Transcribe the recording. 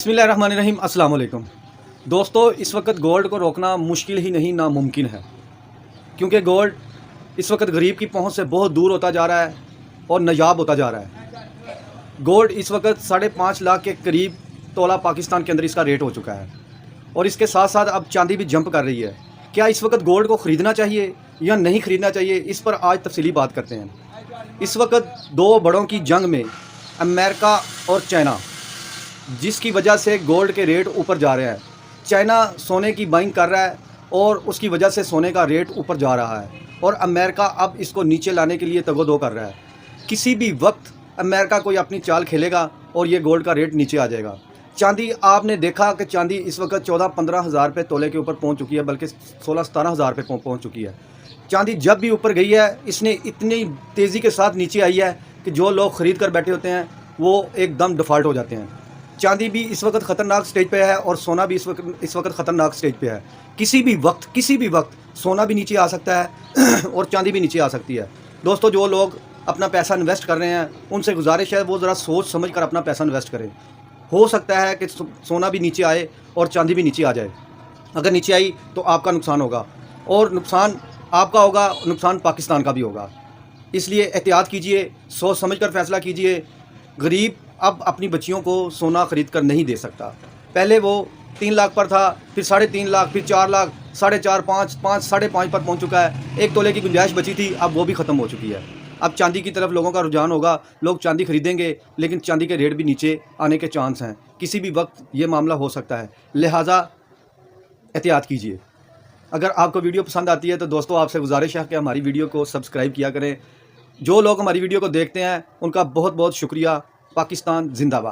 बिस्मिल्लाहिर्रहमानिर्रहीम। अस्सलाम वालेकुम दोस्तों, इस वक्त गोल्ड को रोकना मुश्किल ही नहीं नामुमकिन है, क्योंकि गोल्ड इस वक्त गरीब की पहुंच से बहुत दूर होता जा रहा है और नायाब होता जा रहा है। गोल्ड इस वक्त 5.5 लाख के करीब तोला पाकिस्तान के अंदर इसका रेट हो चुका है और इसके साथ साथ अब चांदी भी जंप कर रही है। क्या इस वक्त गोल्ड को ख़रीदना चाहिए या नहीं ख़रीदना चाहिए, इस पर आज तफसीली बात करते हैं। इस वक्त दो बड़ों की जंग में अमेरिका और चाइना, जिसकी वजह से गोल्ड के रेट ऊपर जा रहे हैं। चाइना सोने की बाइंग कर रहा है और उसकी वजह से सोने का रेट ऊपर जा रहा है और अमेरिका अब इसको नीचे लाने के लिए तगोदो कर रहा है। किसी भी वक्त अमेरिका कोई अपनी चाल खेलेगा और ये गोल्ड का रेट नीचे आ जाएगा। चांदी, आपने देखा कि चांदी इस वक्त 14-15 हज़ार रुपये तोले के ऊपर पहुंच चुकी है, बल्कि 16-17 हज़ार रुपये पहुंच चुकी है। चांदी जब भी ऊपर गई है, इसने इतनी तेज़ी के साथ नीचे आई है कि जो लोग ख़रीद कर बैठे होते हैं वो एकदम डिफ़ॉल्ट हो जाते हैं। चांदी भी इस वक्त ख़तरनाक स्टेज पे है और सोना भी इस वक्त ख़तरनाक स्टेज पे है। किसी भी वक्त सोना भी नीचे आ सकता है और चांदी भी नीचे आ सकती है। दोस्तों, जो लोग अपना पैसा इन्वेस्ट कर रहे हैं उनसे गुजारिश है वो ज़रा सोच समझ कर अपना पैसा इन्वेस्ट करें। हो सकता है कि सोना भी नीचे आए और चांदी भी नीचे आ जाए। अगर नीचे आई तो आपका नुकसान होगा, और नुकसान आपका होगा, नुकसान पाकिस्तान का भी होगा। इसलिए एहतियात कीजिए, सोच समझ कर फ़ैसला कीजिए। गरीब अब अपनी बच्चियों को सोना ख़रीद कर नहीं दे सकता। पहले वो 3 लाख पर था, फिर 3.5 लाख, फिर 4 लाख, 4.5, 5, 5.5 पर पहुंच चुका है। 1 तोले की गुंजाइश बची थी, अब वो भी ख़त्म हो चुकी है। अब चांदी की तरफ लोगों का रुझान होगा, लोग चांदी खरीदेंगे, लेकिन चांदी के रेट भी नीचे आने के चांस हैं। किसी भी वक्त ये मामला हो सकता है, लिहाजा एहतियात कीजिए। अगर आपको वीडियो पसंद आती है तो दोस्तों आपसे गुजारिश है कि हमारी वीडियो को सब्सक्राइब किया करें। जो लोग हमारी वीडियो को देखते हैं उनका बहुत बहुत शुक्रिया। पाकिस्तान जिंदाबाद।